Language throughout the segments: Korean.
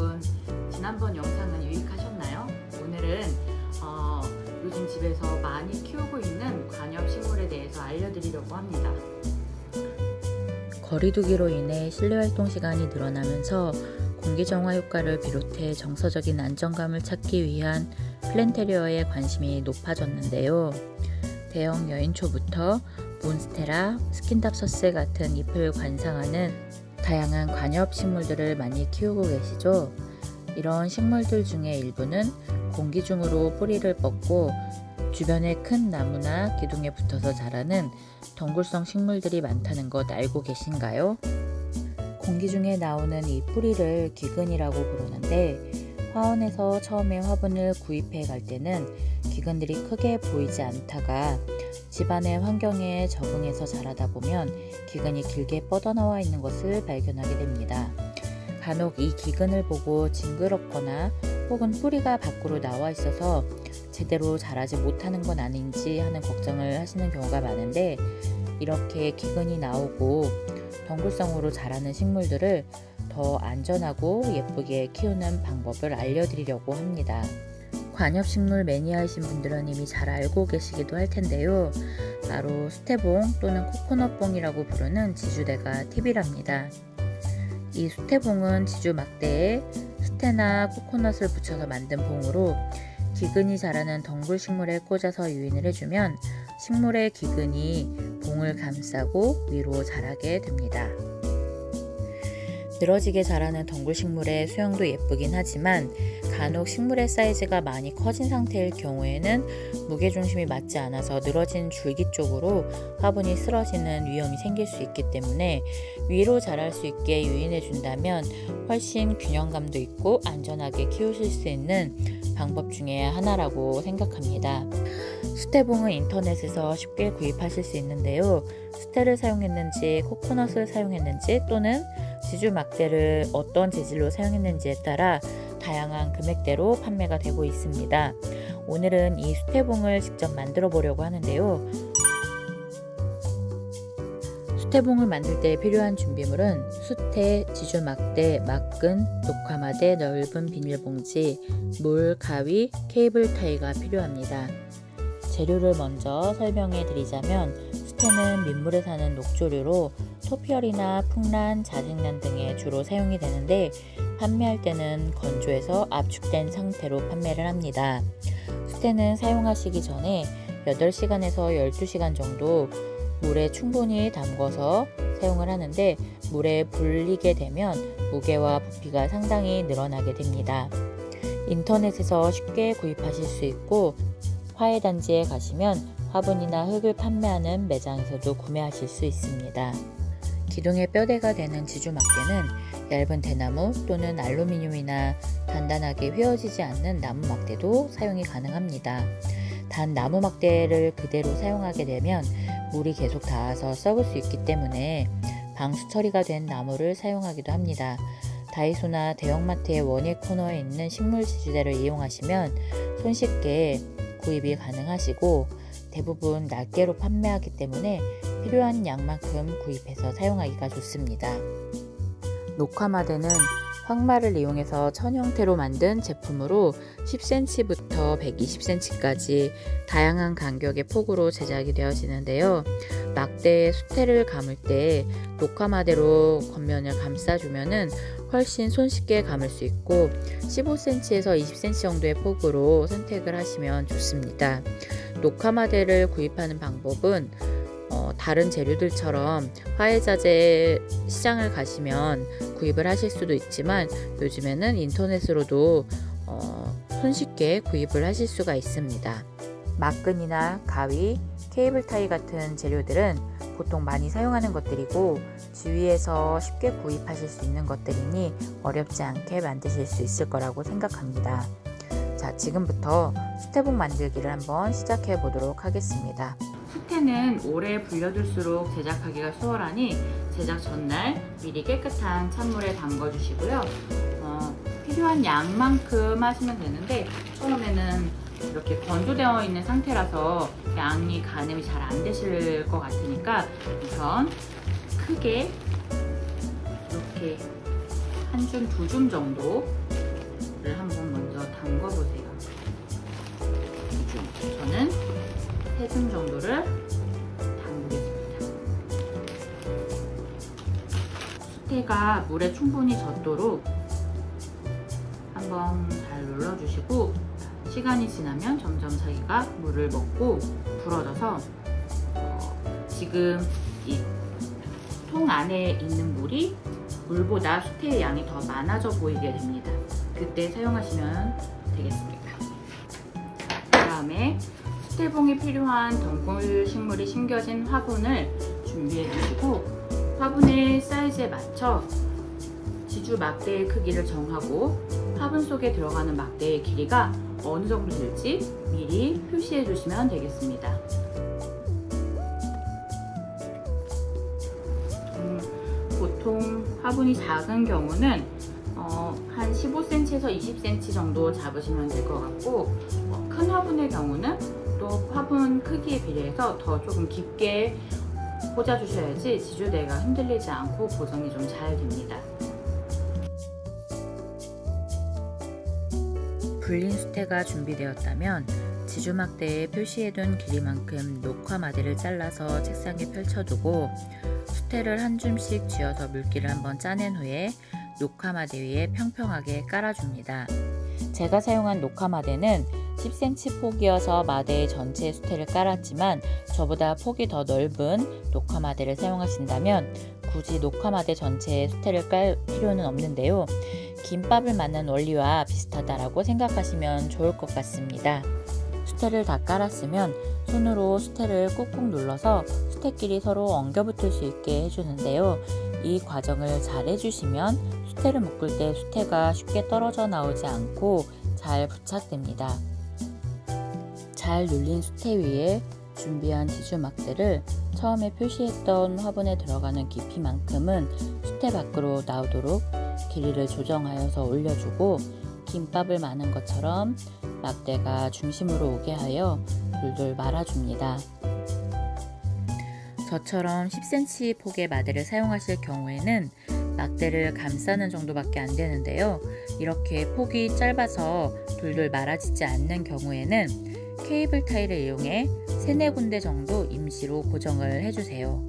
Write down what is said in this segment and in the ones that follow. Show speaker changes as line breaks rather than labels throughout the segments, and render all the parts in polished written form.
여러분, 지난번 영상은 유익하셨나요? 오늘은 요즘 집에서 많이 키우고 있는 관엽식물에 대해서 알려드리려고 합니다.
거리두기로 인해 실내 활동 시간이 늘어나면서 공기정화 효과를 비롯해 정서적인 안정감을 찾기 위한 플랜테리어에 관심이 높아졌는데요. 대형 여인초부터 몬스테라, 스킨답서스 같은 잎을 관상하는 다양한 관엽식물들을 많이 키우고 계시죠. 이런 식물들 중에 일부는 공기 중으로 뿌리를 뻗고 주변에 큰 나무나 기둥에 붙어서 자라는 덩굴성 식물들이 많다는 것 알고 계신가요? 공기 중에 나오는 이 뿌리를 기근이라고 부르는데, 화원에서 처음에 화분을 구입해 갈 때는 기근들이 크게 보이지 않다가 집안의 환경에 적응해서 자라다 보면 기근이 길게 뻗어나와 있는 것을 발견하게 됩니다. 간혹 이 기근을 보고 징그럽거나 혹은 뿌리가 밖으로 나와 있어서 제대로 자라지 못하는 건 아닌지 하는 걱정을 하시는 경우가 많은데, 이렇게 기근이 나오고 덩굴성으로 자라는 식물들을 더 안전하고 예쁘게 키우는 방법을 알려드리려고 합니다. 관엽식물 매니아이신 분들은 이미 잘 알고 계시기도 할 텐데요. 바로 수태봉 또는 코코넛봉이라고 부르는 지주대가 팁이랍니다. 이 수태봉은 지주 막대에 수태나 코코넛을 붙여서 만든 봉으로 기근이 자라는 덩굴 식물에 꽂아서 유인을 해주면 식물의 기근이 봉을 감싸고 위로 자라게 됩니다. 늘어지게 자라는 덩굴 식물의 수영도 예쁘긴 하지만 간혹 식물의 사이즈가 많이 커진 상태일 경우에는 무게중심이 맞지 않아서 늘어진 줄기 쪽으로 화분이 쓰러지는 위험이 생길 수 있기 때문에 위로 자랄 수 있게 유인해 준다면 훨씬 균형감도 있고 안전하게 키우실 수 있는 방법 중에 하나라고 생각합니다. 수태봉은 인터넷에서 쉽게 구입하실 수 있는데요. 수태를 사용했는지 코코넛을 사용했는지 또는 지주 막대를 어떤 재질로 사용했는지에 따라 다양한 금액대로 판매가 되고 있습니다. 오늘은 이 수태봉을 직접 만들어 보려고 하는데요. 수태봉을 만들 때 필요한 준비물은 수태, 지주 막대, 막근, 녹화마대, 넓은 비닐봉지, 물, 가위, 케이블 타이가 필요합니다. 재료를 먼저 설명해 드리자면, 수태는 민물에 사는 녹조류로 토피얼이나 풍란, 자생란 등에 주로 사용이 되는데 판매할 때는 건조해서 압축된 상태로 판매를 합니다. 수태는 사용하시기 전에 8시간에서 12시간 정도 물에 충분히 담궈서 사용을 하는데, 물에 불리게 되면 무게와 부피가 상당히 늘어나게 됩니다. 인터넷에서 쉽게 구입하실 수 있고, 화훼단지에 가시면 화분이나 흙을 판매하는 매장에서도 구매하실 수 있습니다. 기둥의 뼈대가 되는 지주 막대는 얇은 대나무 또는 알루미늄이나 단단하게 휘어지지 않는 나무 막대도 사용이 가능합니다. 단 나무 막대를 그대로 사용하게 되면 물이 계속 닿아서 썩을 수 있기 때문에 방수 처리가 된 나무를 사용하기도 합니다. 다이소나 대형마트의 원예 코너에 있는 식물 지주대를 이용하시면 손쉽게 구입이 가능하시고 대부분 낱개로 판매하기 때문에 필요한 양만큼 구입해서 사용하기가 좋습니다. 녹화마대는 황마를 이용해서 천 형태로 만든 제품으로 10cm부터 120cm까지 다양한 간격의 폭으로 제작이 되어지는데요. 막대에 수태를 감을 때 녹화마대로 겉면을 감싸주면 훨씬 손쉽게 감을 수 있고 15cm에서 20cm 정도의 폭으로 선택을 하시면 좋습니다. 녹화마대를 구입하는 방법은 다른 재료들처럼 화훼자재 시장을 가시면 구입을 하실 수도 있지만, 요즘에는 인터넷으로도 손쉽게 구입을 하실 수가 있습니다. 막근이나 가위, 케이블 타이 같은 재료들은 보통 많이 사용하는 것들이고 주위에서 쉽게 구입하실 수 있는 것들이니 어렵지 않게 만드실 수 있을 거라고 생각합니다. 자, 지금부터 수태봉 만들기를 한번 시작해 보도록 하겠습니다.
수태는 오래 불려둘수록 제작하기가 수월하니 제작 전날 미리 깨끗한 찬물에 담궈 주시고요. 필요한 양만큼 하시면 되는데, 처음에는 이렇게 건조되어 있는 상태라서 양이 가늠이 잘 안 되실 것 같으니까 우선 크게 이렇게 한 줌, 두 줌 정도 물을 한번 먼저 담궈보세요. 저는 3줌 정도를 담그겠습니다. 수태가 물에 충분히 젖도록 한번 잘 눌러주시고, 시간이 지나면 점점 자기가 물을 먹고 불어져서 지금 이 통 안에 있는 물이 물보다 수태의 양이 더 많아져 보이게 됩니다. 그때 사용하시면 되겠습니다. 그 다음에 수태봉에 필요한 덩굴 식물이 심겨진 화분을 준비해 주시고, 화분의 사이즈에 맞춰 지주 막대의 크기를 정하고 화분 속에 들어가는 막대의 길이가 어느 정도 될지 미리 표시해 주시면 되겠습니다. 보통 화분이 작은 경우는 한 15cm에서 20cm 정도 잡으시면 될 것 같고, 큰 화분의 경우는 또 화분 크기에 비례해서 더 조금 깊게 꽂아 주셔야지 지주대가 흔들리지 않고 고정이 좀 잘 됩니다.
불린 수태가 준비되었다면 지주막대에 표시해둔 길이만큼 녹화마대를 잘라서 책상에 펼쳐두고, 수태를 한 줌씩 쥐어서 물기를 한번 짜낸 후에 녹화마대 위에 평평하게 깔아줍니다. 제가 사용한 녹화마대는 10cm 폭이어서 마대 전체에 수태를 깔았지만, 저보다 폭이 더 넓은 녹화마대를 사용하신다면 굳이 녹화마대 전체에 수태를 깔 필요는 없는데요. 김밥을 맞는 원리와 비슷하다라고 생각하시면 좋을 것 같습니다. 수태를 다 깔았으면 손으로 수태를 꾹꾹 눌러서 수태끼리 서로 엉겨붙을 수 있게 해주는데요. 이 과정을 잘 해주시면 수태를 묶을 때 수태가 쉽게 떨어져 나오지 않고 잘 부착됩니다. 잘 눌린 수태 위에 준비한 지주막대를 처음에 표시했던 화분에 들어가는 깊이만큼은 수태 밖으로 나오도록 길이를 조정하여서 올려주고, 김밥을 마는 것처럼 막대가 중심으로 오게 하여 돌돌 말아줍니다. 저처럼 10cm 폭의 마대를 사용하실 경우에는 막대를 감싸는 정도밖에 안 되는데요. 이렇게 폭이 짧아서 돌돌 말아지지 않는 경우에는 케이블 타이를 이용해 3-4군데 정도 임시로 고정을 해주세요.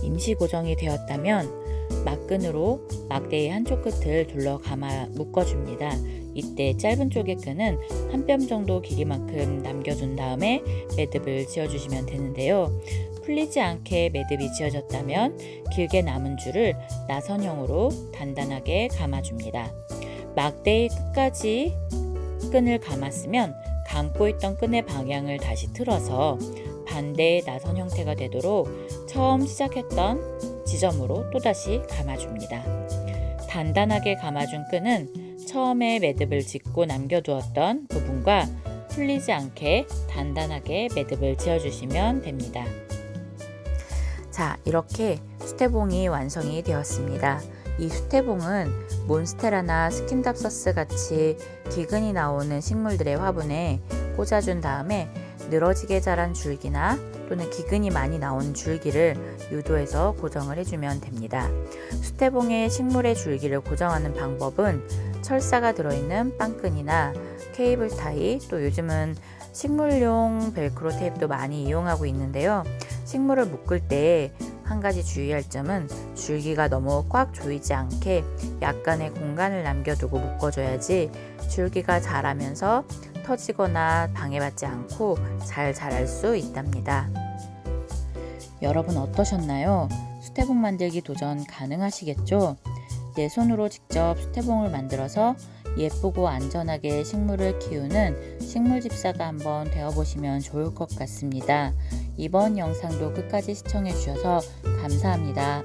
임시 고정이 되었다면 막끈으로 막대의 한쪽 끝을 둘러 감아 묶어줍니다. 이때 짧은 쪽의 끈은 한 뼘 정도 길이만큼 남겨둔 다음에 매듭을 지어주시면 되는데요. 풀리지 않게 매듭이 지어졌다면 길게 남은 줄을 나선형으로 단단하게 감아줍니다. 막대의 끝까지 끈을 감았으면 감고 있던 끈의 방향을 다시 틀어서 반대의 나선 형태가 되도록 처음 시작했던 지점으로 또다시 감아줍니다. 단단하게 감아준 끈은 처음에 매듭을 짓고 남겨두었던 부분과 풀리지 않게 단단하게 매듭을 지어주시면 됩니다. 자, 이렇게 수태봉이 완성이 되었습니다. 이 수태봉은 몬스테라나 스킨답서스 같이 기근이 나오는 식물들의 화분에 꽂아준 다음에 늘어지게 자란 줄기나 또는 기근이 많이 나온 줄기를 유도해서 고정을 해주면 됩니다. 수태봉에 식물의 줄기를 고정하는 방법은 철사가 들어있는 빵끈이나 케이블 타이, 또 요즘은 식물용 벨크로 테이프도 많이 이용하고 있는데요. 식물을 묶을 때 한 가지 주의할 점은 줄기가 너무 꽉 조이지 않게 약간의 공간을 남겨두고 묶어줘야지 줄기가 자라면서 터지거나 방해받지 않고 잘 자랄 수 있답니다. 여러분 어떠셨나요? 수태봉 만들기 도전 가능하시겠죠? 내 손으로 직접 수태봉을 만들어서 예쁘고 안전하게 식물을 키우는 식물집사가 한번 되어보시면 좋을 것 같습니다. 이번 영상도 끝까지 시청해 주셔서 감사합니다.